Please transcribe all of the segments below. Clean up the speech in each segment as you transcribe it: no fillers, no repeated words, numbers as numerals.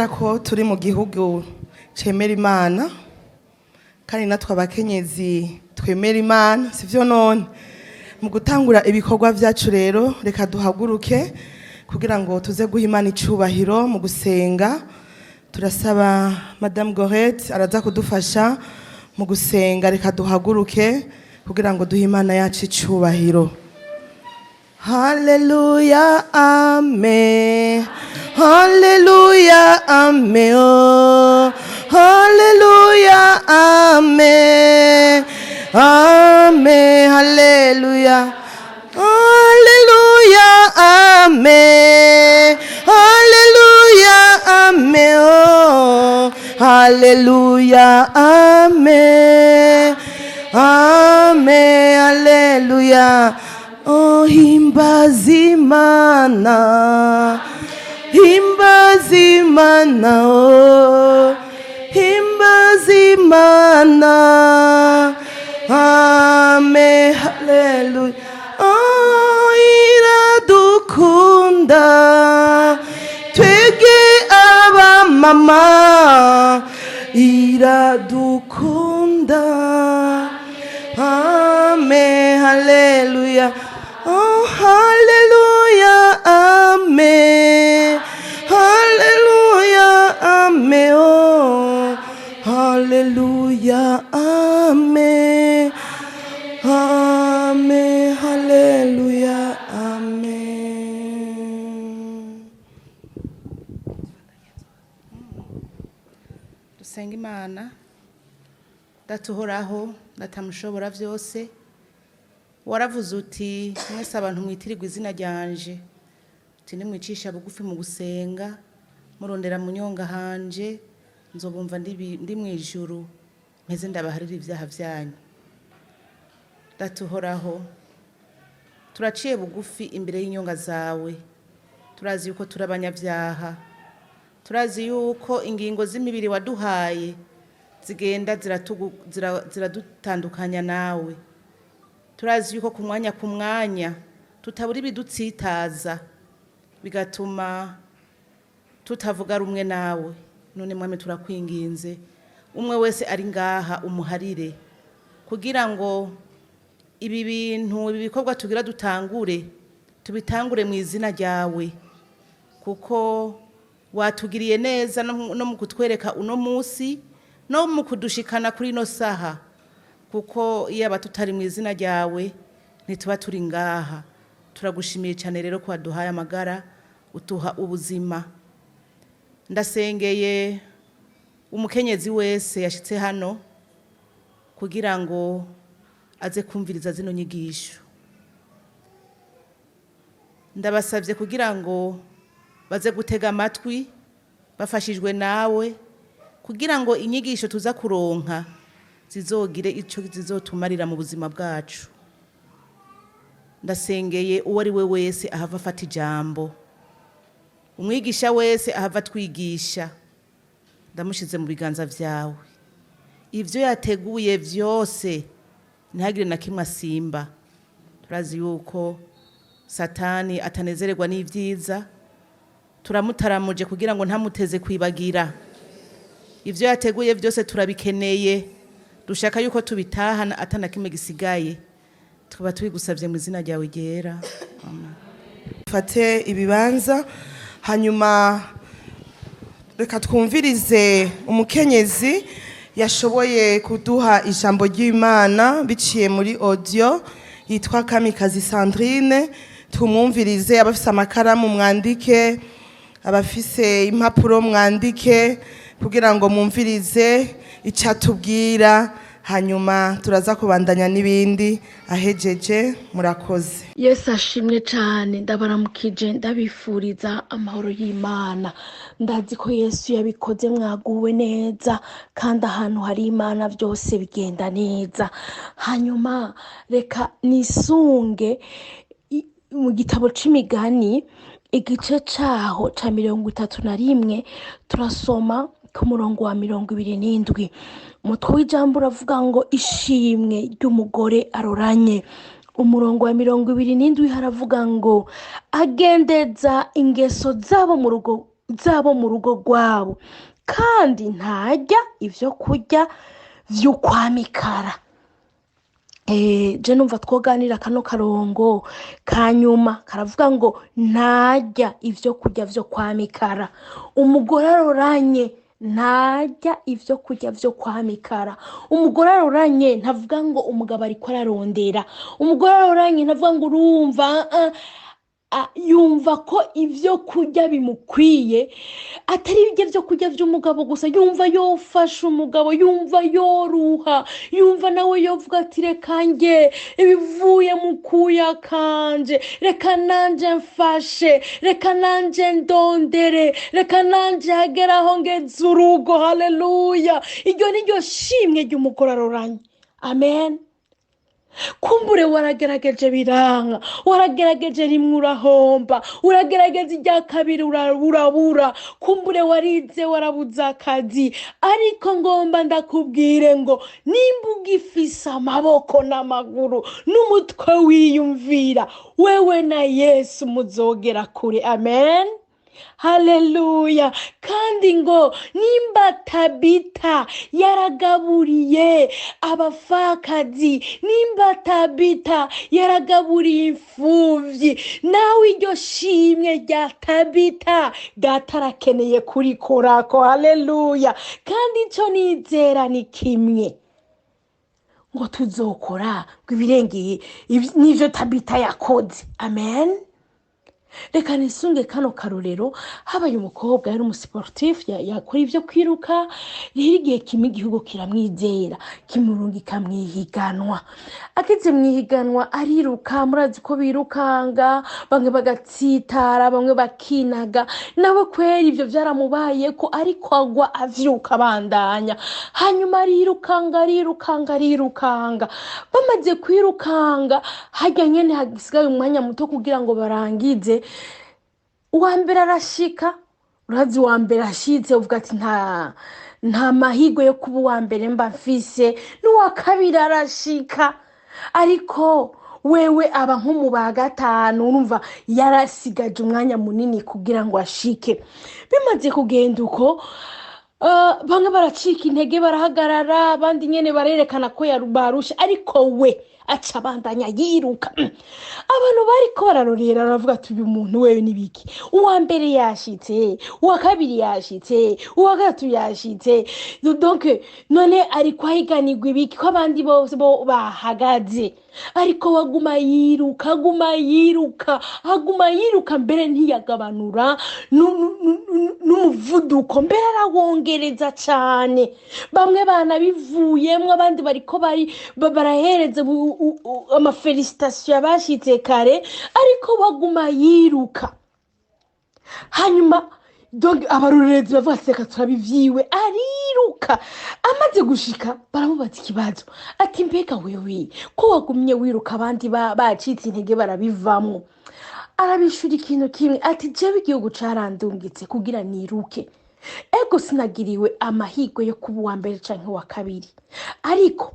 kubera ko turi mu gihugu cemera Imana kandi natwe abakenyezi twemera Imana sivyo none mu gutangura ibikorwa vyacu rero reka duhaguruke kugira ngo tuze guha Imana icubahiro mu gusenga. Turasaba Madame Gorette araza kudufasha mu gusenga, reka duhaguruke kugira ngo duhe Imana yacu icubahiro. Hallelujah, amen. Hallelujah, amen. Oh. Hallelujah, amen. Amen, hallelujah. Hallelujah, amen. Hallelujah, amen. Oh. Hallelujah, amen. Amen, hallelujah. Oh, himbazimana, himbazimana, oh, himbazimana, amen, hallelujah. Oh, iradukunda, twege abamama, iradukunda, amen, hallelujah. Oh, hallelujah, amen. Hallelujah, amen. Oh, hallelujah, amen. Amen, hallelujah, amen. Dusenga Imana, datuhoraho, datamushobora vyose. Waravuze uti mwese abantu mwitirirwa izina ryanje, uti nimwicisha bugufi mu gusenga murondera mu nyonga hanje, nzobumva ndi mwijuru mpeze ndabaharira ivyaha vyanyu. Datuhoraho, turaciye bugufi imbere y'inyonga zawe, turazi yuko turabanyavyaha, turazi yuko ingingo z'imibiri waduhaye zigenda ziradutandukanya nawe, turazi yuko ku mwanya tutabura ibidutsitaza bigatuma tutavuga rumwe nawe. None mwami turakwinginze umwe wese ari ngaha umuharire kugira ngo ibi bintu ibi bikorwa tugira tubitangure mu izina ryawe, kuko watugiriye neza no mu kutwereka uno munsi no mu kudushikana kuri no saha, kuko iyo abatutari mu izina ryawe ntituba turi ngaha. Turagushimiye cyane rero ko waduhaye amagara utuha ubuzima. Ndasengeye umukenyezi wese yashitse hano kugira ngo aze kumviriza zino nyigisho. Ndabasabye kugira ngo baze gutega amatwi bafashijwe nawe, kugira ngo inyigisho tuza kuronka zizogire ico zizotumarira mu buzima bwacu. Ndasengeye uwo ari we wese ahava afata ijambo, umwigisha wese ahava twigisha, ndamushize mu biganza vyawe. Ivyo yateguye vyose ntihagire na kimwe asimba. Turazi yuko Satani atanezererwa n'ivyiza, turamutaramuje kugira ngo ntamuteze kwibagira. Ivyo yateguye vyose turabikeneye, dushaka yuko tubitahana atana kimwe gisigaye. Tukaba tubigusavye mu izina ryawe ryera, amen. Fate ibibanza hanyuma reka twumvirize umukenyezi yashoboye kuduha ijambo ry'Imana biciye muri audio yitwa Kamikazi Sandrine. Tumwumvirize, abafise amakaramu mwandike, abafise impapuro mwandike kugira ngo mwumvirize icatubwira, hanyuma turaza kubandanya n'ibindi ahejeje. Murakoze. Yesu ashimwe cyane, ndabaramukije ndabifuriza amahoro y'Imana. Ndazi ko Yesu yabikoze mwaguwe neza, kandi ahantu hari Imana byose bigenda neza. Hanyuma reka nisunge mu gitabo c'imigani igice caho ca 31 turasoma ku murongo wa 27. Umutwe w'ijambo uravuga ngo ishimwe ry'umugore aroranye. Umurongo wa 27 haravuga ngo agendeza ingeso zabo mu rugo zabo mu rugo rwabo, kandi ntarya ivyo kurya vy'ukwamikara. Je numva twoganira kano karongo kanyuma karavuga ngo ntarya ivyo kurya vyo kwamikara. Umugore aroranye ntarya ivyo kurya vyo kwamikara. Umugore aroranye ntavuga ngo umugabo ariko ararondera. Umugore aroranye ntavuga ngo urumva yumva ko ivyo kurya bimukwiye atari ibyo vyo kurya vy'umugabo gusa, yumva yofasha umugabo, yumva yoruha, yumva nawe yovuga ati reka nge ibivuye mu kuya kanje, reka nanje mfashe, reka nanje ndondere, reka nanje hageraho ngeze urugo. Haleluya! Iryo ni ryo shimwe ry'umugore aroranye. Amen. Kumbure waragerageje biranka, waragerageje rimwe urahomba, uragerageje irya kabiri urabura, kumbure warize warabuze akazi, ariko ngomba ndakubwire ngo nimba ugifise amaboko n'amaguru n'umutwe wiyumvira, wewe na Yesu muzogera kure. Amen. Haleluya! Kandi ngo nimba Tabita yaragaburiye abafakazi, nimba Tabita yaragaburiye imfuvyi, nawe iryo shimwe rya Tabita datarakeneye kurikorako. Haleluya! Kandi ico nizera ni kimwe, ngo tuzokora ibirengeye n'ivyo Tabita yakoze. Amen. Reka nisunge kano karorero. Habaye umukobwa yari umusportif, yakora ivyo kwiruka, rero igihe kimwe igihugu kiramwizera kimurungika mwihiganwa. Ageze mwihiganwa ariruka, murazi ko birukanga, bamwe bagatsitara, bamwe bakinaga, nawe kweri ivyo vyaramubaye ko, ariko agwa avyuka bandanya. Hanyuma arirukanga, bamaze kwirukanga harya nyene hagisigaye umwanya muto kugira ngo barangize, uwa mbere arashika. Urazi uwa mbere ashitse uvuga ati nta mahirwe yo kuba uwa mbere mba mfise. N'uwa kabiri arashika, ariko wewe aba nko mu ba gatanu, urumva yarasigaje umwanya munini kugira ngo ashike. Bimaze kugenda uko, bamwe baracika intege barahagarara, abandi nyene barerekana ko barusha, ariko we aca bandanya yiruka. Abantu bariko bararorera baravuga ati uyu muntu wewe nibiki, uwa mbere yashitse, uwa kabiri yashitse, uwa gatatu yashitse, donc none ariko ahiganirwa ibiki ko abandi bose bo bahagaze. Ariko waguma yiruka, mbere ntiyagabanura n'umuvuduko, mbere arawongereza cane. Bamwe banabivuyemwo, abandi bariko barahereza amafelicitation abashitse kare, ariko baguma yiruka. Hanyuma donc abarorerezi bavuga ati reka turabivyiwe, ariruka. Amaze gushika baramubaza ikibazo ati mbega wewe ko wagumye wiruka abandi bacitse intege barabivamwo? Arabishura ikintu kimwe ati jewe igihugu carandungitse kugira niruke, ego sinagiriwe amahirwe yo kuba uwa mbere canke wa kabiri, ariko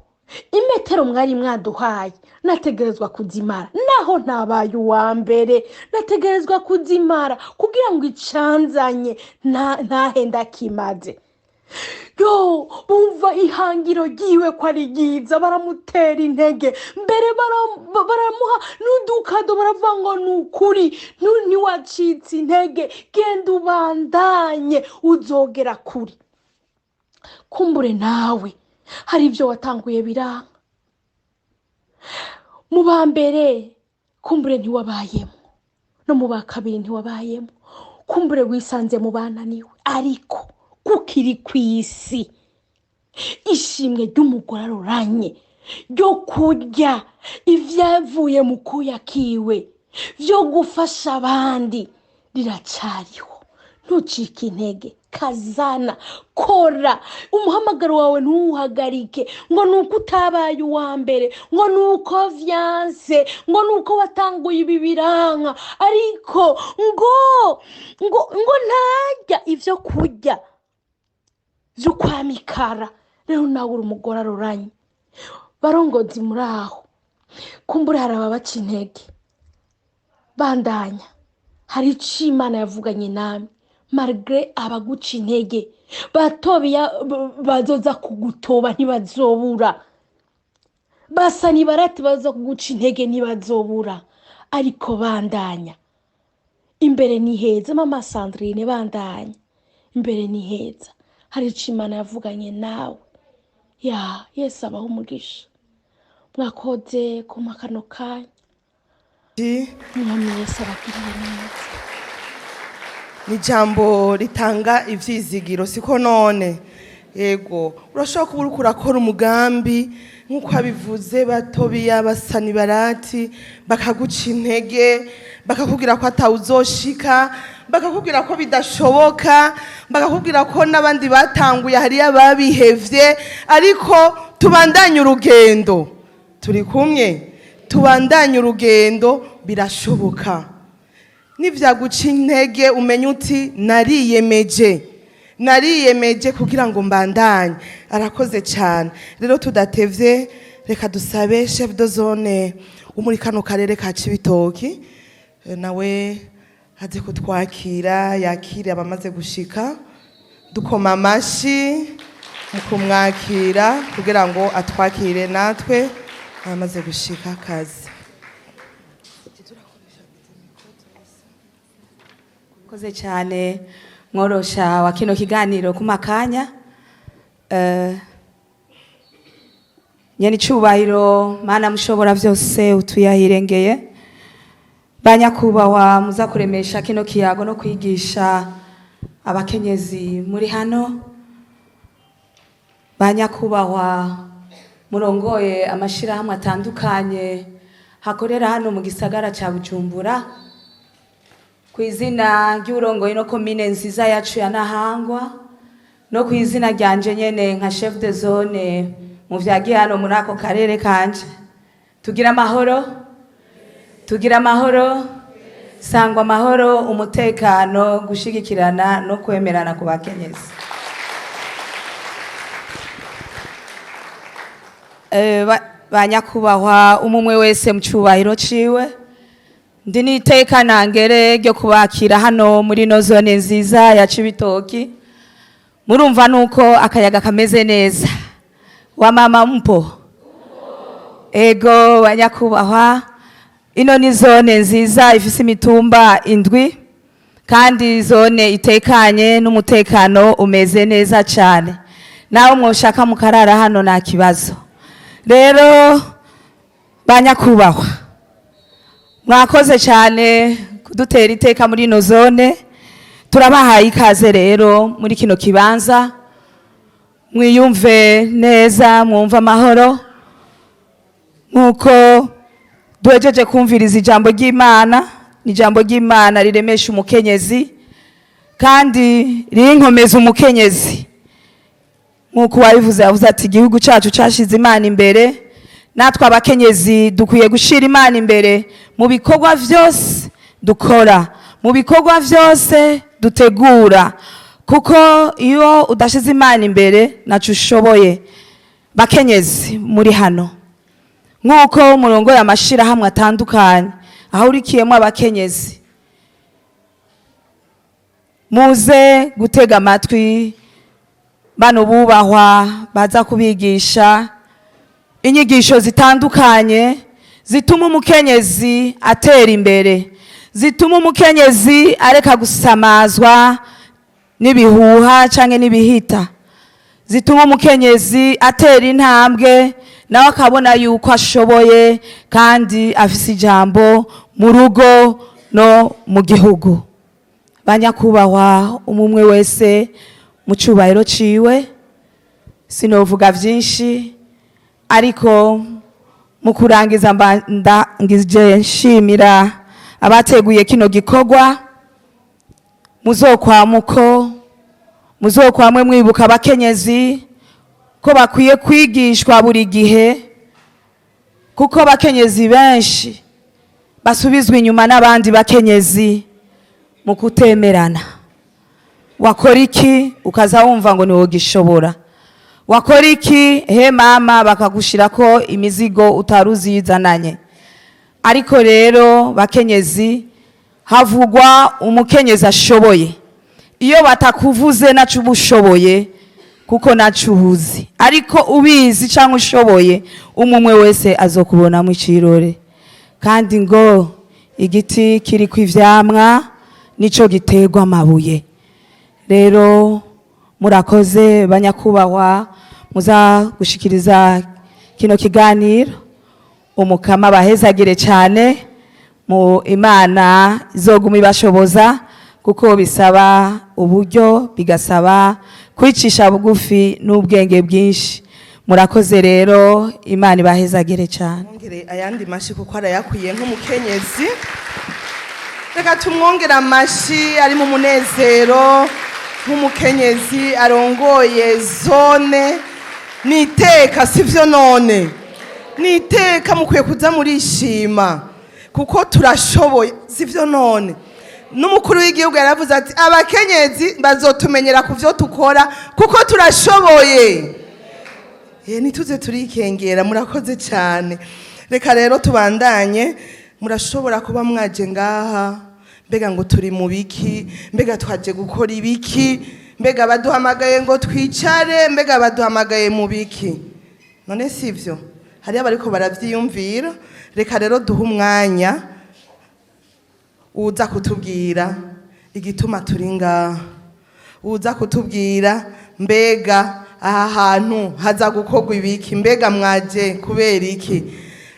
imetero mwari mwaduhaye nategerezwa kuzimara, naho ntabaye uwa mbere nategerezwa kuzimara kugira ngo icanzanye ntahenda kimaze. Yo, bumva ihangiro ryiwe ko ari ryiza, baramutera intege, mbere baramuha n'udukado, baravuga ngo nukuri ntiwacitse intege, genda ubandanye uzogera kuri. Kumbure nawe hari ivyo watanguye biranka, mu ba mbere kumbure ntiwabayemo, no mu ba kabiri ntiwabayemo, kumbure wisanze mu bananiwe, ariko kukiri kw'isi ishimwe ry'umugore aroranye ryo kurya ivyavuye mu kuya kiwe vyo gufasha abandi riracariho. Ntucike intege, kazana, kora. Umuhamagaro wawe ntuwuhagarike ngo nuko utabaye uwa mbere, ngo nuko vyanse, ngo nuko watanguye ibi biranka, ariko ngo ntarya ivyo kurya vyo kwamikara. Rero nawe uri umugore aroranye, barongozi muri aho, kumbura hari ababaca intege, bandanya. Hari ico Imana yavuganye namwe, malgré abaguca intege batobiya bazoza kugutoba ntibazobura, basa nibarati baza kuguca intege ntibazobura, ariko bandanya. Imbere ni heza, mama Sandrine, bandanya. Imbere ni heza, hari ico Imana yavuganye nawe. Yesu abaho umugisha. Mwakoze kumpa kano kanya. Mwami Yesu abagiriye neza. Ni jambo ritanga ivyizigiro, siko none? Yego, urashobora kuba uriko urakora umugambi nk'uko abivuze, batobiya basa nibarati bakaguca intege, bakakubwira ko atawuzoshika, bakakubwira ko bidashoboka, bakakubwira ko n'abandi batanguye hariya babihevye, ariko tubandanye urugendo. Turi kumwe, tubandanye urugendo, birashoboka. Nivyaguca intege umenye uti nariyemeje kugira ngo mbandanye. Arakoze cyane. Rero tudatevye, reka dusabe chef de zone umuri kano karere ka Cibitoki, nawe aze kutwakira, yakire abamaze gushika, dukoma amashi mu kumwakira kugira ngo atwakire natwe abamaze gushika. Kazi koze cyane mworosha wa kino kiganiro kumakanya. Nyeni cyubahiro Mana mushobora vyose utuyahirengeye, banyakubahwa muza kuremesha kino kiyago no kwigisha abakenyezi muri hano, banyakubahwa murongoye amashirahamwe atandukanye hakorera hano mu gisagara ca Bujumbura, kwizina ry'uburongozi no komine nziza yacu ya Nahangwa, no kwizina ryanje nyene nka chef de zone mu vyagiye hano muri ako karere kanje. Tugira amahoro, tugira amahoro, sangwa amahoro, umutekano, gushigikirana no kwemerana ku bakenyezi. Banyakubahwa umumwe wese mu cyubahiro ciwe, ndi niteka nangere ryo kubakira hano muri no zone nziza ya Cibitoki. Murumva nuko akayaga kameze neza, wa mama mpo? Ego banyakubahwa, ino ni zone nziza ifise imitumba indwi, kandi zone itekanye n'umutekano umeze neza cyane. Nawe mwoshaka mukarara hano nta kibazo. Rero banyakubahwa, mwakoze cyane kudutera iteka muri ino zone. Turabahaye ikaze rero muri kino kibanza, mwiyumve neza, mwumva amahoro, nkuko duhejeje kumviriza ijambo ry'Imana. Ni ijambo ry'Imana riremesha umukenyezi kandi rinkomeza umukenyezi. Nkuko wabivuze, yavuze ati igihugu cyacu cyashize Imana imbere, natwe abakenyezi dukwiye gushira Imana imbere mu bikorwa vyose dukora, mu bikorwa vyose dutegura, kuko iyo udashize Imana imbere nacu ushoboye. Bakenyezi muri hano, nkuko murongoye amashirahamwe atandukanye aho urikiyemo abakenyezi, muze gutega amatwi bano bubahwa baza kubigisha inyigisho zitandukanye zituma umukenyezi atera imbere, zituma umukenyezi areka gusamazwa n'ibihuha canke n'ibihita, zituma umukenyezi atera intambwe nawe akabona yuko ashoboye kandi afise ijambo mu rugo no mu gihugu. Banyakubahwa umumwe wese mu cyubahiro ciwe, sinovuga vyinshi, ariko mu kurangiza ndangije nshimira abateguye kino gikorwa. Muzokwamwe mwibuka abakenyezi ko bakwiye kwigishwa buri gihe, kuko abakenyezi benshi basubizwa inyuma n'abandi bakenyezi mu kutemerana. Wakora iki ukaza wumva ngo niwo gishobora, wakora iki he mama bakagushirako imizigo utaruzizananye. Ariko rero bakenyezi, havugwa umukenyezi ashoboye iyo batakuvuze naco ubushoboye kuko naco uhuzi, ariko ubizi cyangwa ushoboye umwe wese azokubonamo icirore. Kandi ngo igiti kiri kw'ivyamwa nico giterwa amabuye. Rero murakoze banyakubahwa muza gushikiriza kino kiganiro, umukama bahezagire cyane, mu Imana izoguma ibashoboza kuko bisaba uburyo, bigasaba kwicisha bugufi n'ubwenge bwinshi. Murakoze rero, Imana ibahezagire cyane. Mwongere ayandi mashi kuko arayakwiye nk'umukenyezi. Reka tumwongere amashi ari mu munezero nk'umukenyezi arongoye zone. Niteka sivyo none, niteka mukwiye kuza murishima kuko turashoboye sivyo none. N'umukuru w'igihugu yaravuze ati abakenyezi bazotumenyera kuvyo tukora kuko turashoboye. Nituze turikengera. Murakoze cyane. Reka rero tubandanye. Murashobora kuba mwaje ngaha mbega ngo turi mu biki, mbega twaje gukora ibiki, mbega baduhamagaye ngo twicare, mbega baduhamagaye mu biki. None sivyo, hari abariko baravyiyumvira. Reka rero duha umwanya uza kutubwira igituma turi ngaha, uza kutubwira mbega aha hantu haza gukorwa ibiki, mbega mwaje kubera iki.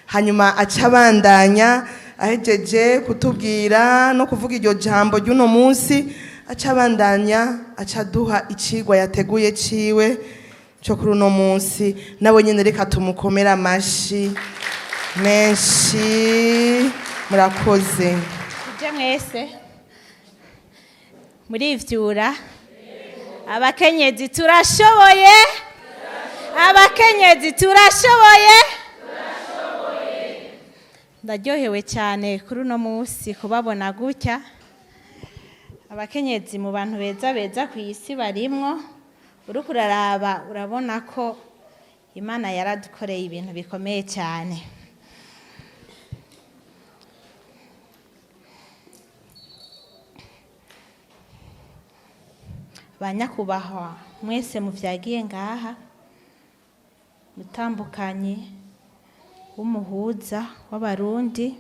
Hanyuma acabandanya ahejeje kutubwira no kuvuga iryo jambo ry'uno munsi, acabandanya acaduha icigwa yateguye ciwe cyo kuri uno munsi. Nabo nyene reka tumukomera amashi menshi. Murakoze. Je mwese murivyura. Abakenyezi turashoboye, abakenyezi turashoboye. Ndaryohewe cyane kuri uno munsi kubabona gutya. Abakenyezi mu bantu beza beza ku isi barimwo. Uriko uraraba urabona ko Imana yaradukoreye ibintu bikomeye cyane. Banyakubahwa mwese muvyagiye ngaha, mutambukanye w'umuhuza w'abarundi,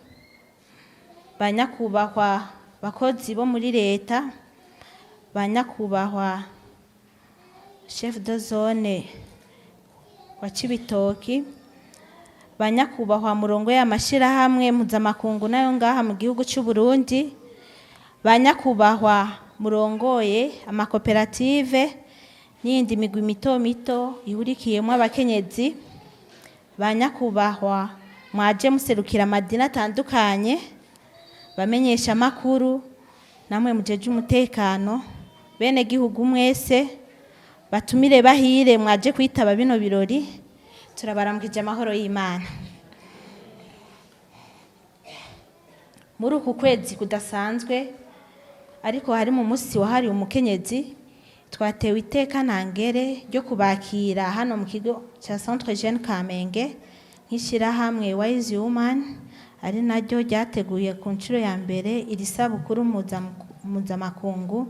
banyakubahwa bakozi bo muri leta, banyakubahwa chef de zone wa Cibitoki, banyakubahwa murongo y'amashirahamwe mpuzamakungu nayo ngaha mu gihugu cy'u Burundi, banyakubahwa murongoye amakoperative n'indi migwi mito mito ihurikiyemo abakenyezi, banyakubahwa mwaje muserukira amadini atandukanye, bamenyesha makuru namwe mujeje umutekano, bene gihugu mwese, batumire bahire mwaje kwitaba bino birori, turabaramukije amahoro y'Imana. Muri uku kwezi kudasanzwe ariko hari mu munsi wahariwe umukenyezi, twatewe iteka ntangere ryo kubakira hano mu kigo cya Centre Jeune Kamenge nk'ishirahamwe Wise Woman, ari naryo ryateguye ku nshuro ya mbere iri sabukuru mpuzamakungu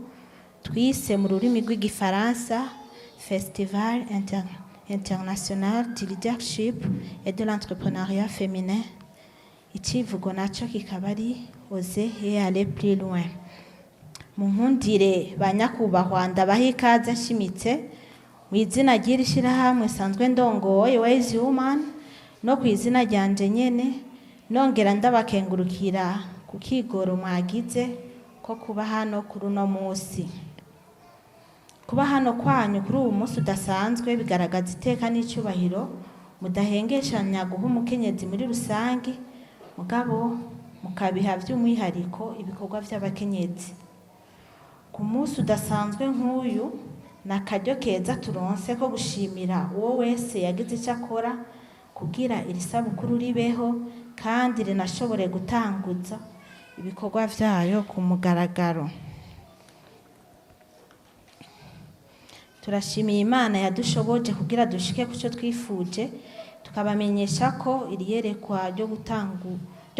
twise mu rurimi rw'igifaransa Festival International du Leadership et de l'Entrepreneuriat Féminin. Ikivugo naco kikaba ari oser et aller plus loin. Munkundire banyakubahwa ndabaha ikaze nshimitse mu izina ry'iri shirahamwe sanzwe ndongoye Wise Woman no ku izina ryanje nyene, nongera ndabakengurukira ku kigoro mwagize ko kuba hano kuri uno munsi. Kuba hano kwanyu kuri uwo munsi udasanzwe bigaragaza iteka n'icyubahiro mudahengeshanya guha umukenyezi muri rusange, mugabo mukabiha by'umwihariko ibikorwa by'abakenyezi. Ku munsi udasanzwe nk'uyu nakaryo keza turonse ko gushimira uwo wese yagize icyo akora kugira iri sabukuru ribeho kandi rinashobore gutanguza ibikorwa vyayo ku mugaragaro. Turashimiye Imana yadushoboje kugira dushike kuco twifuje, tukabamenyesha ko iri yerekwa ryo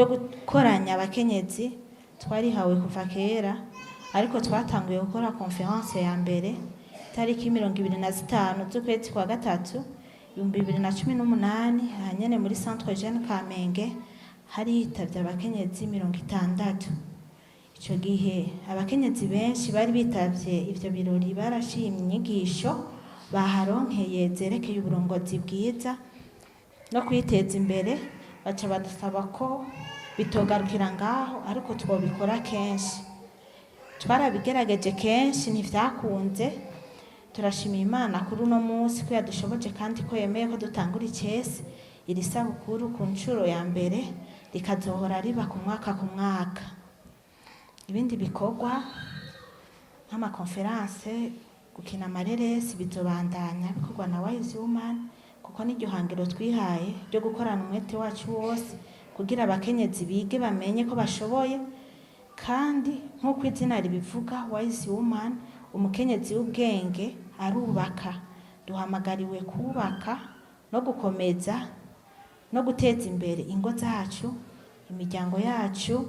gukoranya abakenyezi twarihawe kuva kera ariko twatanguye gukora conference ya mbere tariki 25 z'ukwezi kwa gatatu 2018 hanyene muri centre jeune Kamenge hari hitavye abakenyezi 60. Ico gihe abakenyezi benshi bari bitavye ivyo birori barashimye inyigisho baharonkeye zerekeye uburongozi bwiza no kwiteza imbere, baca badusaba ko bitogarukira ngaho ariko twobikora kenshi. Twarabigerageje kenshi ntivyakunze, turashimira Imana kuri uno munsi ko yadushoboje kandi ko yemeye ko dutangura icese iri sabukuru ku nshuro ya mbere rikazohora riba ku mwaka. Ibindi bikorwa nk'amakonferanse, gukina amareresi bizobandanya bikorwa na Wise Woman, kuko n'iryo hangiro twihaye ryo gukorana umwete wacu wose kugira abakenyezi bige bamenye ko bashoboye. Kandi nk'uko izina ribivuga Wise Woman, umukenyezi w'ubwenge arubaka. Duhamagariwe kubaka no gukomeza no guteza imbere ingo zacu, imiryango yacu,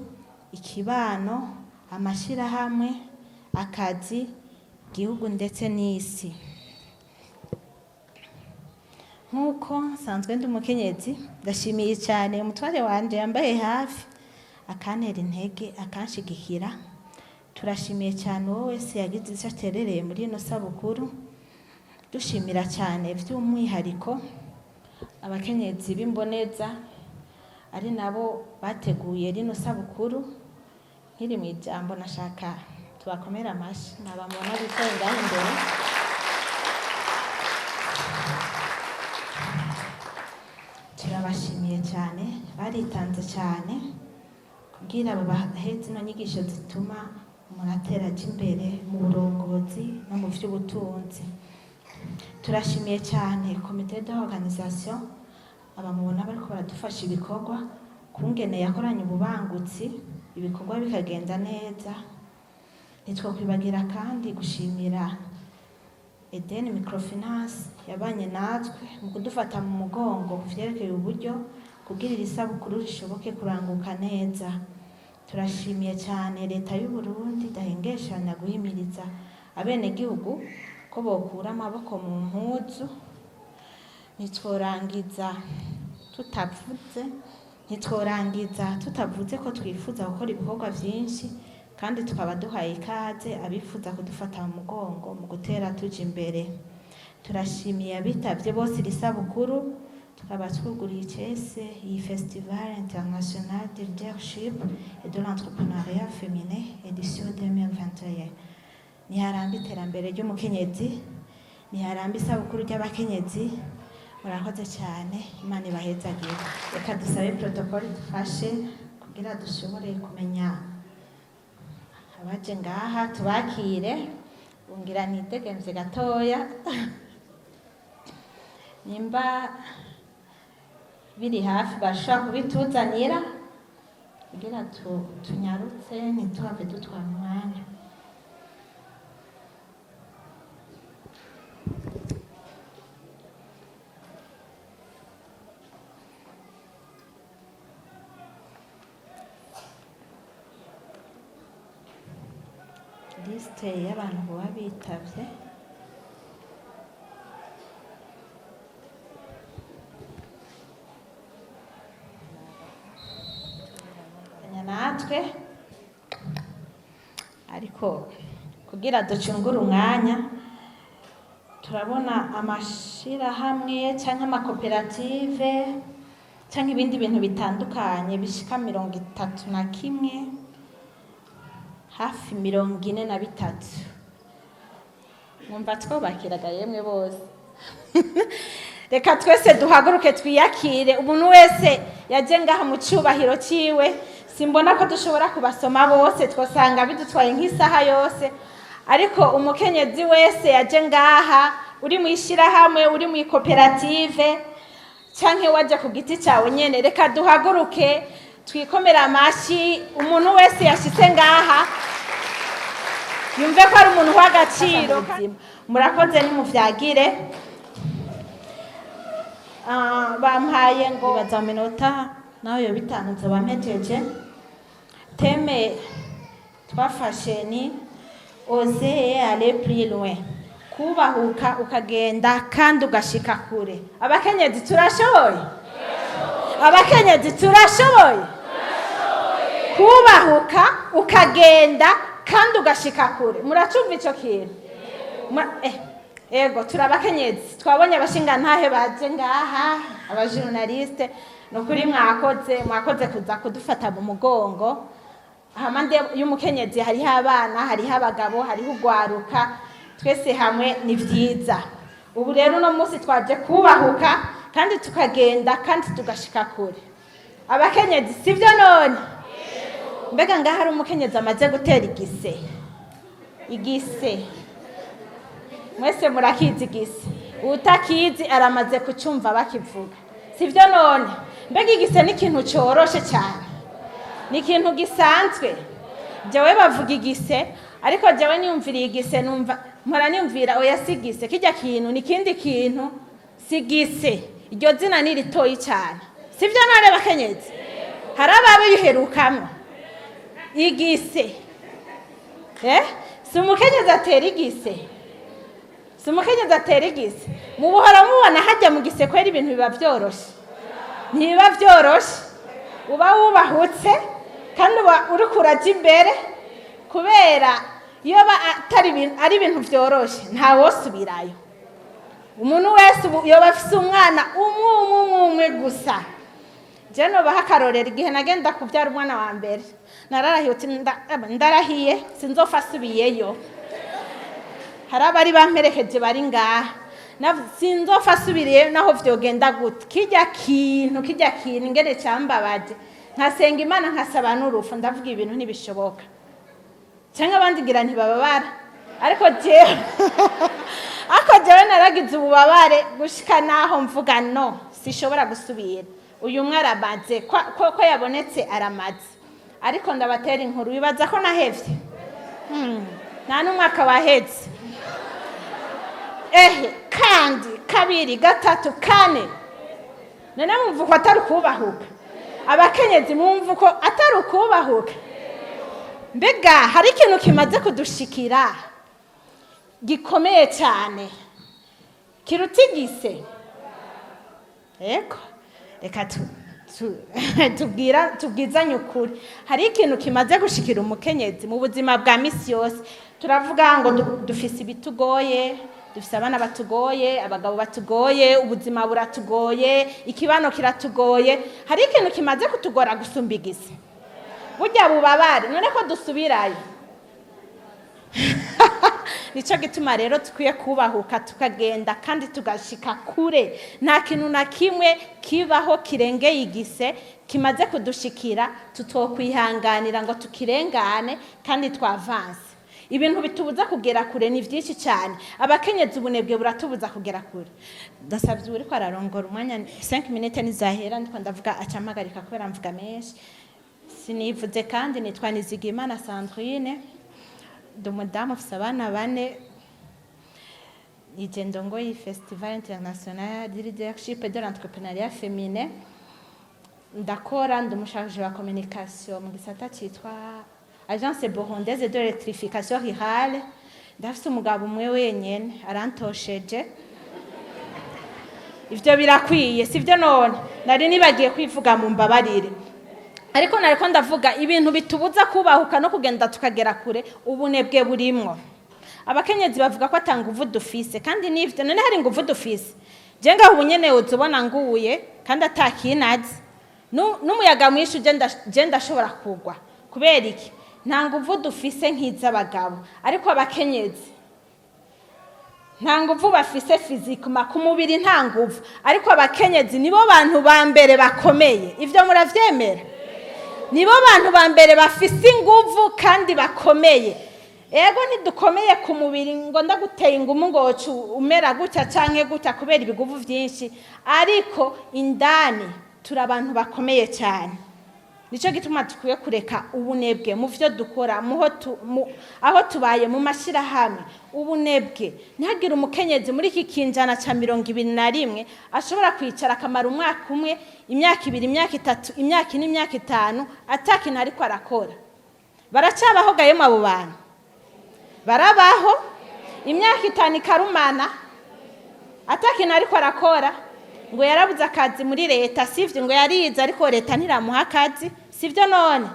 ikibano, amashirahamwe, akazi, igihugu ndetse n'isi. Nk'uko nsanzwe ndi umukenyezi, ndashimiye cyane umutware wanje yambaye hafi akantera intege akanshigikira. Turashimiye cyane wowe wese yagize icyo aterereye muri ino sabukuru. Dushimira cyane by'umwihariko abakenyezi b'imboneza ari nabo bateguye rino sabukuru. Nkiri mu ijambo nashaka tubakomera amashi nabamubona bicaye ngaho imbere. Turabashimiye cyane, baritanze cyane kugira babahe zino nyigisho zituma umuntu atera aja imbere mu burongozi no mu vy'ubutunzi. Turashimiye cyane comité d'organisation abamubona bariko baradufasha ibikorwa kungene yakoranye ububangutsi ibikorwa bikagenda neza. Ntitwokwibagira kandi gushimira Eden Microfinance yabanye natwe mu kudufata mu mugongo kuvyerekeye uburyo kugira iri sabukuru rishoboke kuranguka neza. Turashimiye cyane leta y'u Burundi idahengeshanya guhimiriza abenegihugu ko bokura amaboko mu mpuzu. Ntitworangiza tutavuze ko twifuza gukora ibikorwa byinshi kandi tukaba duhaye ikaze abifuza kudufata mu mugongo mu gutera tuja imbere. Turashimiye abitavye bose iri sabukuru, tukaba twuguriye icese iyi Festival International de Leadership et de l'Entrepreneuriat Féminin édition 2021. Niharambe iterambere ry'umukenyezi, niharambe isabukuru ry'abakenyezi. Murakoze cyane, Imana ibahezagire. Reka dusabe protocole dufashe kugira dushobore kumenya abaje ngaha, tubakire. Ungira nitegemvye gatoya nimba biri hafi bashobora kubituzanira kugira tunyarutse ntituhave dutwara umwanya. Liste y'abantu baba bitavye natwe, ariko kugira ducungure umwanya turabona amashirahamwe canke amakoperative canke ibindi bintu bitandukanye bishika 31 hafi 43. Mwumva twobakiraga yemwe bose. Reka twese duhaguruke twiyakire. Umuntu wese yaje ngaha mu cyubahiro ciwe, simbona ko dushobora kubasoma bose, twosanga bidutwaye nk'isaha yose. Ariko umukenyezi wese yaje ngaha, uri mu ishirahamwe, uri mu koperative canke waje ku giti cyawe nyene, reka duhaguruke twikomera amashi. Umuntu wese yashitse ngaha yumve ko ari umuntu w'agaciro. Murakoze nimuvyagire. Bampaye ngo baza minota nawe bitanu nzoba mpejeje. Teme twafashe ni oser aller plus loin. Kubahuka ukagenda kandi ugashika kure. Abakenyezi turashoboye? Abakenyezi turashoboye? Kubahuka ukagenda kandi ugashika kure. Muracumva ico kintu? Ego turabakenyezi. Twabonye abashinga ntahe baje ngaha, abajournaliste, nukuri mwakoze kuza kudufata mu mugongo. Hamande y'umukenyezi hariho abana, hariho abagabo, hariho ugwaruka, twese hamwe ni vyiza. Ubu rero no munsi twaje kubahuka kandi tukagenda kandi tugashika kure. Abakenyezi sivyo none? Mbega ngaha hari umukenyezi amaze gutera igise. Igise. Mwese murakizi igise. Utakizi aramaze kucumva bakivuga. Sivyo none? Mbega igise ni ikintu coroshe cyane. Ni ikintu gisanzwe. Jewe bavuga igise, ariko jewe niyumviriye igise mpora niyumvira oya sigise. Kijya kintu ni kindi kintu sigise. Iryo zina ni ritoyi cyane. Sivyo none bakenyezi? Hari ababiherukamwe. Igise. Si umukenyezi atera igise. Si umukenyezi atera igise. Mu buhora mubona hajya mu gise kwera ibintu biba byoroshe. Ntibiba byoroshe. Uba wubahutse kandi uri kuraja imbere kubera iyo ari ibintu byoroshe nta wosubirayo. Umuntu wese yoba afise umwana umwe gusa. Je no bahakarorera igihe nagenda kubyara umwana wa mbere. Nararahiye uti ndarahiye sinzofasubiyeyo. Hari abari bamperekeje bari ngaha. Sinzofasubiriye naho vyogenda gute. Kijya kintu ngere cyambabaje. Nkasenga Imana nkasaba n'urufu ndavuga ibintu ntibishoboka. Cyangwa abandi ngira ntibababara. Ariko jewe naragize ububabare gushika naho mvuga no sishobora gusubira. Uyu mwara baze ko yabonetse aramaze. Ariko ndabatera inkuru bibaza ko nahevye. Nta n'umwaka waheze. Kandi kabiri gatatu kane. None mumva ko atari kubahuka. Abakenyezi mumva ko atari kubahuka. Mbega hari ikintu kimaze kudushikira gikomeye cyane. Kirutigise. Eko. Reka tubwizanye ukuri. Hari ikintu kimaze gushikira umukenyezi mu buzima bwa misi yose. Turavuga ngo dufise ibitugoye, dufise abana batugoye, abagabo batugoye, ubuzima buratugoye, ikibano kiratugoye. Hari ikintu kimaze kutugora gusumba igise. Burya bubabare none ko dusubirayo. Nico gituma rero tukwiye kubahuka tukagenda kandi tugashika kure. Nta kintu na kimwe kibaho kirengeye igise kimaze kudushikira tutokwihanganira ngo tukirengane kandi twavanse. Ibintu bitubuza kugera kure ni vyinshi cyane. Abakenyezi ubunebwe buratubuza kugera kure. Ndasavye uri ko ararongora umwanya 5 minutes nizahera ndiko ndavuga acamagarika kubera mvuga menshi. Sinivuze kandi nitwa Nizigimana Sandrine. Umudamu ufise abana 4. Ije ndongoye Festival International de Leadership de l'Entrepreneuriat Féminin. Ndakora ndumushakije wa communication mu gisata citwa Agence Burundaise de l'électrification rurale. Ndafise umugabo umwe wenyene arantosheje. Ivyo birakwiye sivyo none. Nari nibagiye kwivuga mu mbabarire. Ariko nariko ndavuga ibintu bitubuza kubahuka no kugenda tukagera kure ubunebwe burimwo. Abakenyezi bavuga ko atanga uvu dufise kandi nivyo none hari nguvu dufise. Je ngaho ubunyene uzobona nguye kandi atakinazi. N'umuyaga mwishi je ndashobora kugwa. Kubera iki? Nta nguvu dufise nk'iz'abagabo. Ariko abakenyezi nta nguvu bafise physiquement ku mubiri nta nguvu. Ariko abakenyezi nibo bantu ba mbere bakomeye. Ivyo muravyemera? Nibo bantu ba mbere bafise inguvu kandi bakomeye. Ego ntidukomeye ku mubiri ngo ndaguteye ingumu ngo umera gutya canke gutya kubera ibiguvu vyinshi. Ariko indani turi abantu bakomeye cyane. Nico gituma tukwiye kureka ubunebwe mu vyo dukora aho tubaye mu mashira hamwe. Ubunebwe ntihagire umukenyezi muri iki kinjana ca 21 ashobora kwicara akamara umwaka umwe, imyaka 2, imyaka 3, imyaka 4, imyaka 5 atakintu ariko arakora. Baracabaho gaye mu bantu. barabaho imyaka 5 ikarumana atakintu ariko arakora ngo yarabuze akazi muri leta sivyo ngo yarize ariko leta ntiramuha akazi sivyo none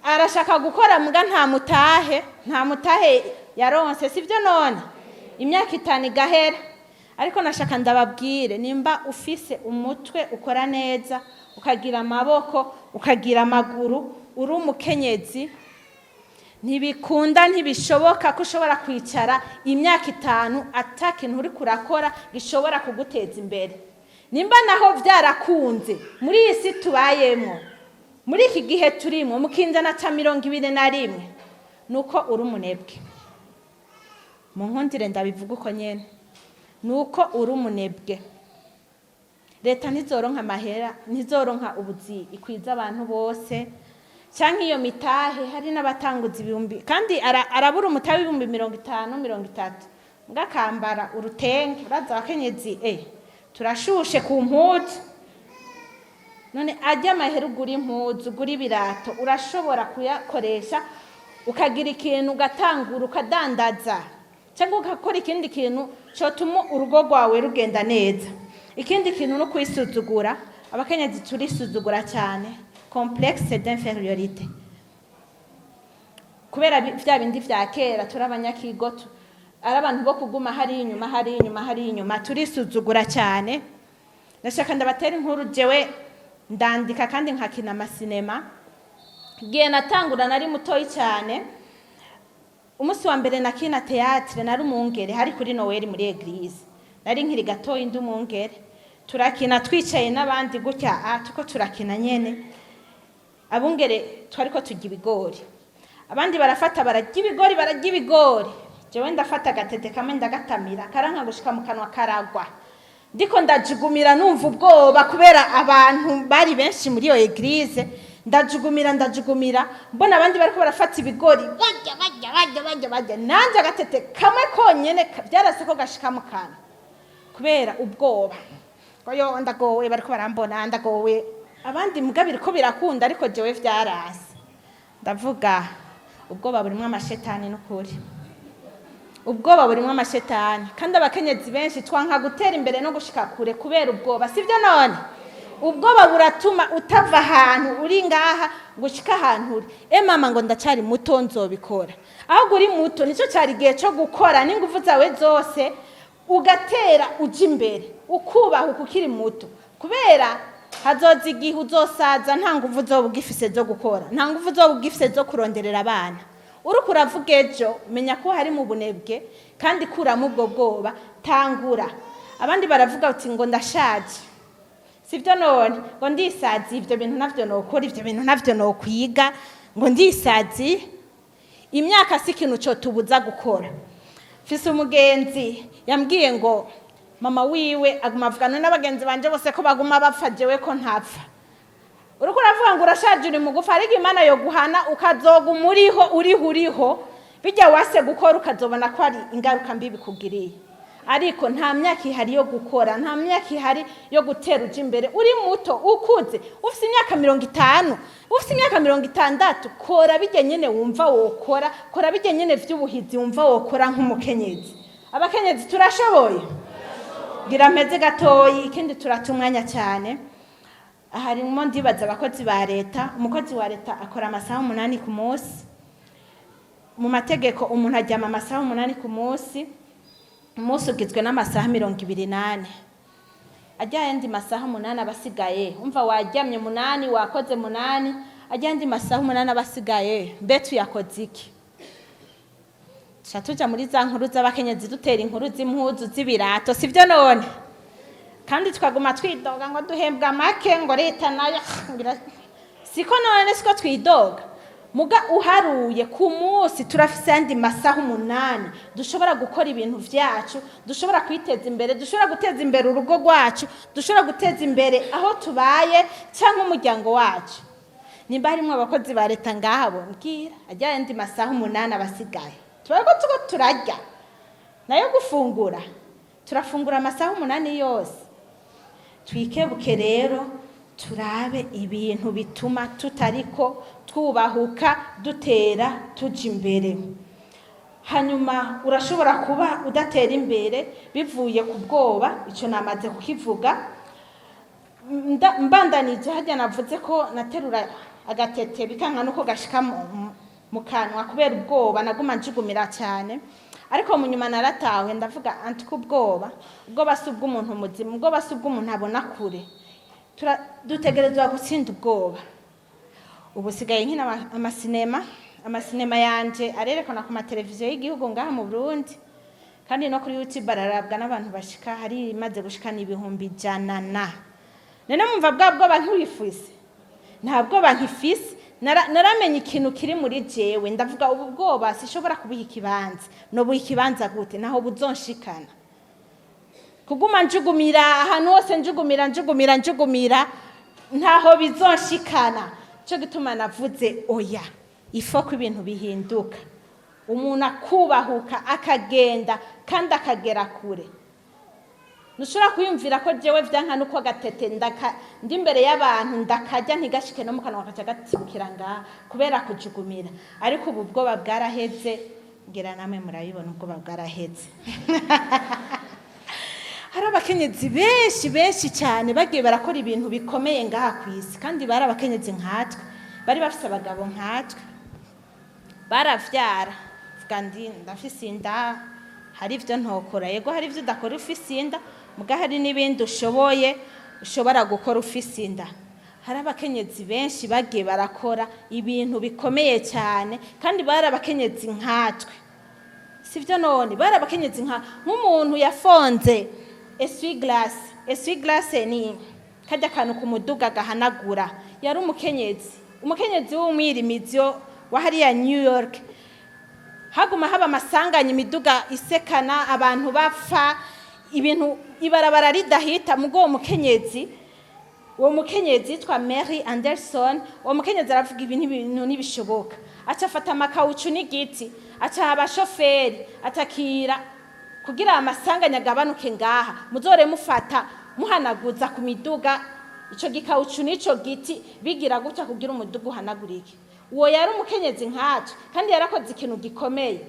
arashaka gukora muga nta mutahe yaronse sivyo none imyaka 5 igahera ariko nashaka ndababwire nimba ufise umutwe ukora neza ukagira amaboko ukagira amaguru uri umukenyezi ntibikunda ntibishoboka ko ushobora kwicara imyaka 5 atakintu uri kurakora gishobora kuguteza imbere nimba naho byarakunze muri iyi si tubayemo muri iki gihe turimo mukinzana ca 21 nuko uri umunebwe mu nkundire ndabivuga uko nyene nuko uri umunebwe leta ntizoronka amahera ntizoronka ubuzi ikwiza abantu bose canke iyo mitahe hari n'abatanguza ibihumbi kandi arabura umutahe w'ibihumbi 50-30 ngakambara urutenge uraza abakenyezi turashushe ku mpuzu none ajya amahera ugura impuzu ugura ibirato urashobora kuyakoresha ukagira ikintu ugatangura ukadandaza cyangwa ugakora ikindi kintu cyotuma urugo rwawe rugenda neza ikindi kintu no kwisuzugura abakenyezi turisuzugura cyane complexe d'infériorité kubera vya bindi vya kera turabanyakigo ari abantu bo kuguma hari inyuma turisuzugura cyane nashaka ndabatera inkuru jewe ndandika kandi nkakina amasinema gihe natangura nari mutoyi cyane umunsi wa mbere nakina théâtre nari umungere hari kuri Noel muri église nari nkiri gatoyi ndi umungere turakina twicaye n'abandi gutya tuko turakina nyene abungere twariko tujya ibigori abandi barafata barajya ibigori jewe ndafata gatete kamwe ndagatamira karanka gushika mu kanwa karagwa ndiko ndajugumira numva ubwoba kubera abantu bari benshi muri iyo église ndajugumira mbona abandi bariko barafata ibigori bajya nanje agatete kamwe konyene byarase ko gashika mu kanwa kubera ubwoba koyo ndagowe bariko barambona ndagowe abandi mugabiri ko birakunda ariko jewe vyarase ndavuga ubwoba burimwe amashetani n'ukuri ubwoba burimwe amashetani kandi abakenyezi benshi twanka gutera imbere no gushika kure kubera ubwoba sivyo none ubwoba buratuma utava ahantu uri ngaha gushika ahantu uri mama ngo ndacari muto nzobikora aho guri muto nico cari gihe cyo gukora n'ingufu zawe zose ugatera uja imbere ukubaha ukiri muto kubera hazoza igihe uzosaza nta nguvu zo bugifise zo gukora nta nguvu zo bugifise zo kuronderera abana uruko uravuga ejo menya ko hari mu bunebwe kandi kuramo ubwo bwoba tangura abandi baravuga uti ngo ndashaje sivyo none ngo ndisazi ivyo bintu navyo nokora ivyo bintu navyo nokwiga ngo ndisazi imyaka si ikintu cyo tubuza gukora fise umugenzi yambwiye ngo mama wiwe agumavugana n'abagenzi banje bose ko baguma bapfa jewe ko ntapfa uruko uravuga ngo urashaje uri mugufa ariko Imana yo guhana ukazoga uriho bijya wase gukora ukazobona ko ari ingaruka mbi bikugiriye ariko nta myaka ihari yo gukora nta myaka ihari yo gutera uja imbere uri muto ukuze ufite imyaka 50 ufite imyaka 60 kora bijye nyene wumva wokora kora bijye nyene vy'ubuhizi wumva wokora nk'umukenyezi abakenyezi turashoboye gira meze gatoyi ikindi turatumwanya cyane harimo ndibaza abakozi ba leta umukozi wa leta akora amasaha 8 ku munsi mu mategeko umuntu ajyama amasaha 8 ku munsi umunsi ugizwe n'amasaha 28 ajya yandi masaha 8 abasigaye umva wajyamye 8 wakoze 8 ajya yandi masaha 8 abasigaye mbetu yakoze iki Shatuja muri za nkuru z'abakenyezi dutera inkuru z'impuzu z'ibirato sivyo none kandi twaguma twidoga ngo duhembwa make ngo leta nayo siko none siko twidoga muga uharuye ku munsi turafise andi masaha 8 dushobora gukora ibintu vyacu dushobora kwiteza imbere dushobora guteza imbere urugo rwacu dushobora guteza imbere aho tubaye cyangwa umuryango wacu nimba harimo abakozi ba leta ngahabo mbwira ajya andi masaha 8 abasigaye twego tuko turajya nayo gufungura turafungura amasaha 8 yose twikebuke rero turabe ibintu bituma tutariko twubahuka dutera tuja imbere hanyuma urashobora kuba udatera imbere bivuye ku bwoba. Icyo namaze kukivuga. Mbandanije hajya navuze ko naterura agatete bikanka nuko gashika mu kanwa kubera ubwoba, naguma njugumira cyane. Ariko mu nyuma naratawe ndavuga anti ubwoba si ubw'umuntu muzima, ubwoba si ubw'umuntu abona kure. Dutegerezwa gutsinda ubwoba. Ubu sigaye nkina amasinema yanje arerekana ku mateleviziyo y'igihugu ngaha mu Burundi, kandi no kuri YouTube ararabwa n'abantu bashika hari imaze gushikana 100. None mumva bwa bwoba nturifuse? Nta bwoba nkifise. Naramenye ikintu kiri muri jewe, ndavuga ubu bwoba sishobora kubiha ikibanza. No buha ikibanza gute? Naho buzonshikana. Kuguma njugumira ahantu hose njugumira ntaho bizonshikana. Cyo gituma navuze oya, ifoko ibintu bihinduka. Umuntu akubahuka akagenda kandi akagera kure. Nushobora kuyumvira ko jewe vyanka nuko gatete ndi imbere y'abantu ndakajya ntigashike no mu kanwa kaca gatibukira ngaha kubera kujugumira. Ariko ubu bwoba bwaraheze, ngira namwe murabibona ubwoba bwaraheze. Hari abakenyezi benshi cyane bagiye barakora ibintu bikomeye ngaha kwisi, kandi bari abakenyezi nkatwe, bari bafise abagabo nkatwe, baravyara vuga ndafise inda, hari ivyo ntokora, yego hari ivyo udakora ufise inda, muga hari n'ibindi ushobora gukora ufise inda. Hari abakenyezi benshi bagiye barakora ibintu bikomeye cyane, kandi bari abakenyezi nkatwe. Sivyo none, bari abakenyezi nk'umuntu yafonze essuie-glace ni kajya kantu ku muduga gahanagura. Yari umukenyezi w'umwirimizi wa hariya New York. Haguma haba amasanganya, imiduga isekana, abantu bapfa, ibintu ibarabara ridahita. Mugo uwo mukenyezi yitwa Mary Anderson. Uwo mukenyezi aravuga ibintu nibishoboka, aca afata amakawucu n'igiti, aca abashoferi atakira kugira amasanganya agabanuke ngaha, muzore mufata muhanaguza ku miduga ico gikawucu n'ico giti bigira gutya kugira umuduga uhanagurike. Uwo yari umukenyezi nkacu, kandi yarakoze ikintu gikomeye.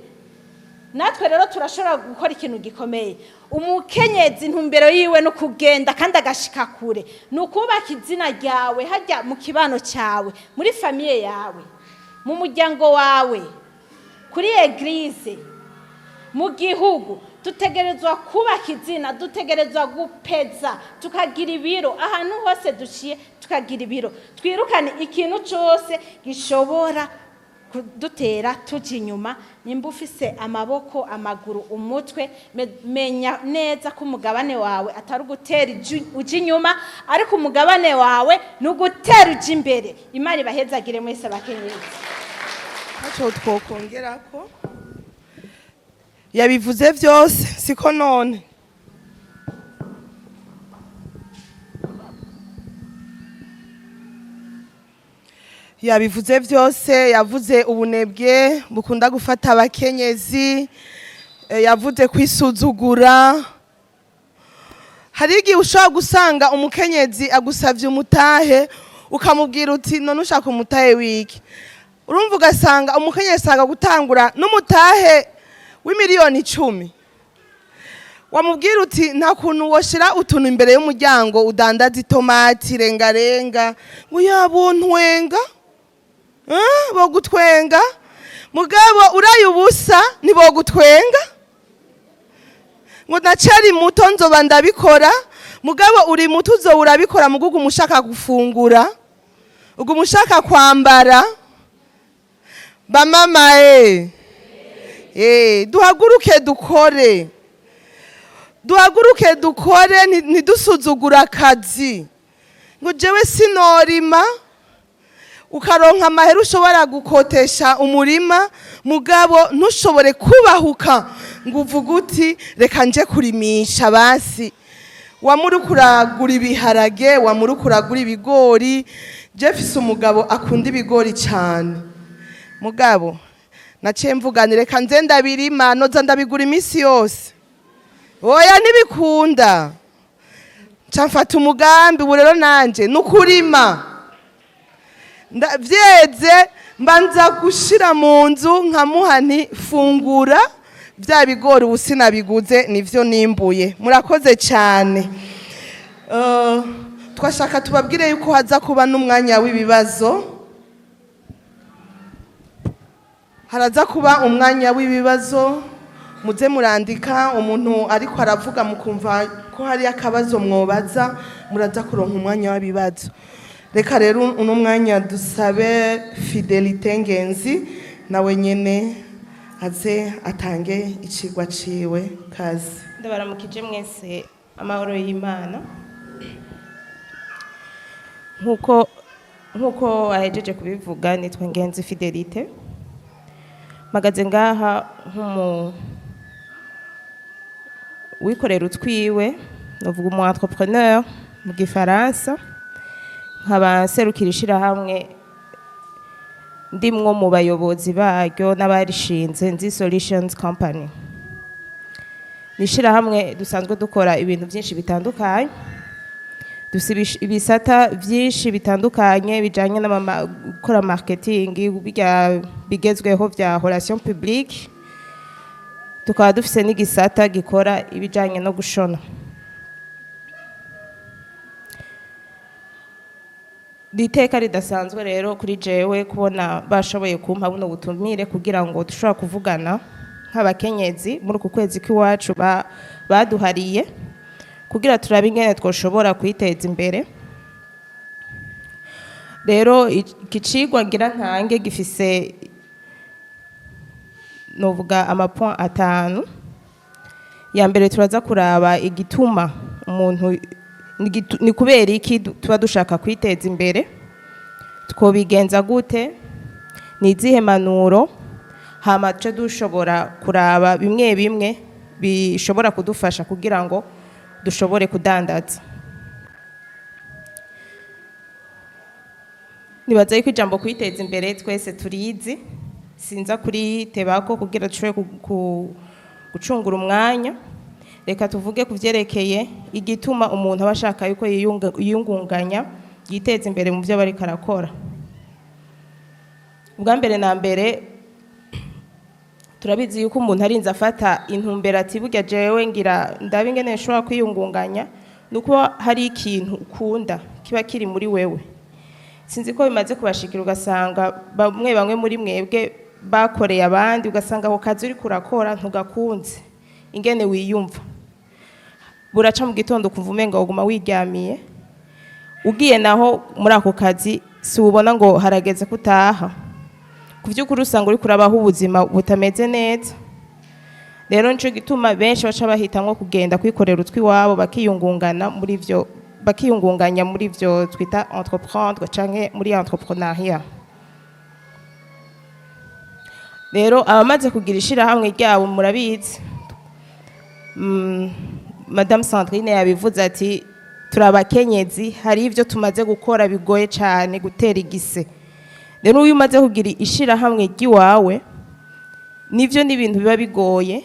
Natwe rero turashobora gukora ikintu gikomeye. Umukenyezi ntumbero yiwe no kugenda kandi agashika kure, nukubaka izina ryawe hajya mu kibano cyawe, muri famiye yawe, mu muryango wawe, kuri eglise, mu gihugu. Dutegerezwa kubaka izina, dutegerezwa gupeza, tukagira ibiro ahantu hose duciye, tukagira ibiro. Twirukane ikintu cyose gishobora kudutera tuji inyuma. Nimba ufise amaboko, amaguru, umutwe, menya neza ko umugabane wawe atari ugutera uji inyuma, ariko umugabane wawe ni ugutera uji imbere. Imana ibahezagire mwese abakenyezi. Ntacyo twokongerako, yabivuze vyose, siko none? Yabivuze vyose, yavuze ubunebwe bukunda gufata abakenyezi, yavuze kwisuzugura. Hari igihe ushobora gusanga umukenyezi agusavye umutahe, ukamubwira uti none ushaka umutahe wiki. Urumva ugasanga umukenyezi asanga gutangura n'umutahe w'imiliyoni 10. Wamubwira uti nta kuntu woshira utuntu imbere y'umuryango udandaza itomati rengarenga, ngo yabontwenga bogutwenga, mugabo uraye ubusa ntibogutwenga, ngo nacari muto nzoba ndabikora, mugabo uri muto uzoba urabikora, mugugu umushaka gufungura, ugu umushaka kwambara. Bamama duhaguruke dukore, ntidusuzugura akazi. Ngo jewe sinorima, ukaronka amahera ushobora gukotesha umurima, mugabo ntushobore kubahuka ngo uvuge uti reka nje kurimisha basi. Wamuri kuragura ibiharage, wamuri kuragura ibigori. Jefise umugabo akunda ibigori cyane, mugabo naciye mvuganire reka nze ndabirima, noza ndabigura iminsi yose. Oya ntibikunda, camfata umugambi. Ubu rero nanje nukurima, vyeze mbanza gushira mu nzu nkamuha nti fungura bya bigori ubu sinabiguze nivyo nimbuye. Murakoze cyane. Twashaka tubabwire yuko haza kuba n'umwanya w'ibibazo. Haraza kuba umwanya w'ibibazo, muze murandika, umuntu ariko aravuga mukumva ko hari akabazo mwobaza, muraza kuronka umwanya w'ibibazo. Reka rero uno mwanya dusabe Fidelite Ngenzi nawe nyene aze atange icigwa ciwe. Kazi. Ndabaramukije mwese, amahoro y'Imana. Nkuko ahejeje kubivuga, nitwa Ngenzi Fidelite. Magaze ngaha wikorera utwiwe, novuga umu entrepreneur mu gifaransa, nkaba serukira ishirahamwe ndimwo mu bayobozi baryo n'abarishinze Nzi Solutions Company. Nishirahamwe dusanzwe dukora ibintu byinshi bitandukanye, dufite ibisata byinshi bitandukanye bijanye gukora marketing bigezweho vya relation publique, tukaba dufite n'igisata gikora ibijanye no gushona. Diteka ridasanzwe rero kuri jewe kubona bashoboye kumpa buno butumire kugira ngo dushobora kuvugana nk'abakenyezi muri uku kwezi k'iwacu baduhariye kugira turabe ingene twoshobora kwiteza imbere. Rero ikicigwa ngira ntange gifise novuga amapoint 5. Ya mbere turaza kuraba igituma umuntu ni kubera iki tuba dushaka kwiteza imbere, twobigenza gute, ni izihe manuro, hama tuce dushobora kuraba bimwe bimwe bishobora kudufasha kugira ngo dushobore kudandaza. Nibaza yuko ijambo kwiteza imbere twese turizi, sinza kuri tebako kugira dushobore gucungura umwanya. Reka tuvuge kuvyerekeye igituma umuntu abashaka yuko yiyungunganya yiteza imbere mu byo bari karakora. Ubwa mbere na mbere turabizi yuko umuntu arinze afata intumbero ati burya jewe ngira ndabe ingene nshobora kwiyungunganya, nuko hari ikintu ukunda kiba kiri muri wewe. Sinzi ko bimaze kubashikira ugasanga bamwe muri mwebwe bakoreye abandi ugasanga ako kazi uri kurakora ntugakunze ingene wiyumva. Buraca mu gitondo kumva umenga uguma wiryamiye, ugiye naho muri ako kazi si ubona ngo harageze kutaha. Kuvyukuri usanga uri kurabaho ubuzima butameze neza. Rero nico gituma benshi baca bahitamwo kugenda kwikorera utwiwabo bakiyungunganya muri ivyo twita entreprendre canke muri entrepreneuriat. Rero abamaze kugira ishirahamwe ryabo murabizi, Madame Sandrine yabivuze ati turabakenyezi hari ivyo tumaze gukora bigoye cyane gutera igise. Rero uyu umaze kugira ishirahamwe ry'iwawe nivyo n'ibintu biba bigoye,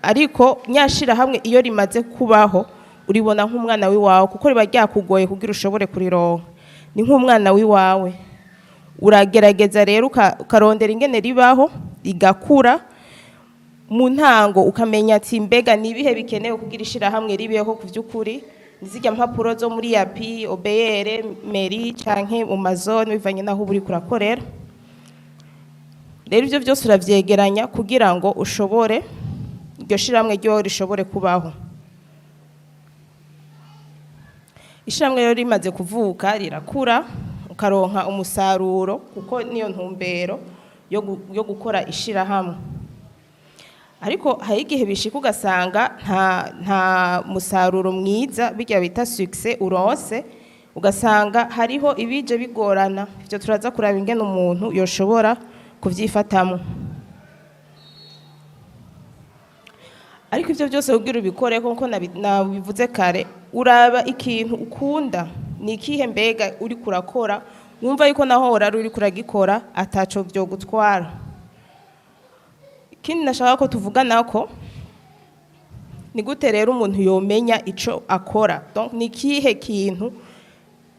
ariko nyashirahamwe iyo rimaze kubaho uribona nk'umwana wiwawe kuko riba ryakugoye kugira ushobore kurironka. Ni nk'umwana wiwawe, uragerageza rero ukarondera ingene ribaho rigakura. Mu ntango ukamenya ati mbega nibihe bikenewe kugira ishirahamwe ribeho kuvyukuri, nizijya mpapuro zo muri yapi obere meri canke mu mazone bivanye naho buri kurakorera. Rero ivyo byose uravyegeranya kugira ngo ushobore iryo shirahamwe ryo rishobore kubaho. Ishirahamwe rero rimaze kuvuka rirakura, ukaronka umusaruro kuko niyo ntumbero yo gukora ishirahamwe. Ariko hari igihe bishika ugasanga nta musaruro mwiza bijya bita success uronse, ugasanga hariho ibije bigorana. Ivyo turaza kuraba ingene umuntu yoshobora kuvyifatamo. Ariko ivyo byose kugira ubikore kuko nabivuze kare, uraba ikintu ukunda ni ikihe mbega uri kurakora wumva yuko naho uri kuragikora ataco byo gutwara. Kindi nashaka ko tuvugana ko ni gute rero umuntu yomenya ico akora. Donc ni kihe kintu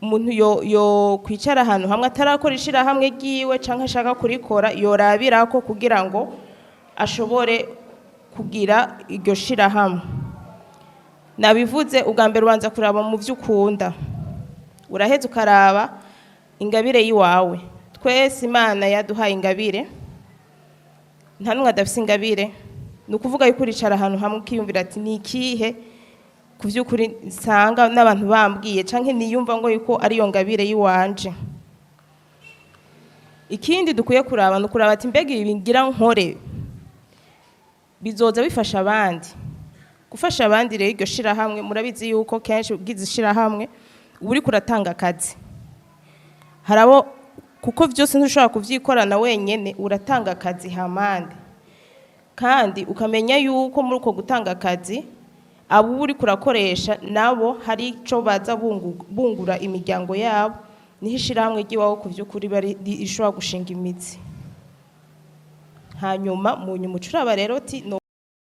umuntu yo kwicara ahantu hamwe atarakora ishirahamwe ryiwe canke ashaka kurikora yorabirako kugira ngo ashobore kugira iryo shirahamwe. Nabivuze ubwa mbere ubanza kuraba mu vy'ukunda, uraheza ukaraba ingabire yiwawe. Twese Imana yaduhaye ingabire, nta numwe adafise ingabire. Ni ukuvuga yuko uricara ahantu hamwe ukiyumvira ati ni ikihe ku vy'ukuri nsanga n'abantu bambwiye canke niyumva ngo yuko ari iyo ngabire yiwanje. Ikindi dukwiye kuraba no kuraba ati mbega ibi ngira nkore bizoza bifasha abandi. Gufasha abandi rero iryo shirahamwe murabizi yuko kenshi ugize ishirahamwe uri kuratanga akazi. Harabo kuko vyose ntushobora kuvyikorana wenyene, uratanga akazi hamande. Kandi ukamenya yuko muri uko gutanga akazi abo uri kurakoresha nabo hari ico baza bungura imiryango yabo, niho ishirahamwe ry'iwawe ku vy'ukuri bari ishobora gushinga imitsi. Hanyuma mu nyuma ucuraba rero ti no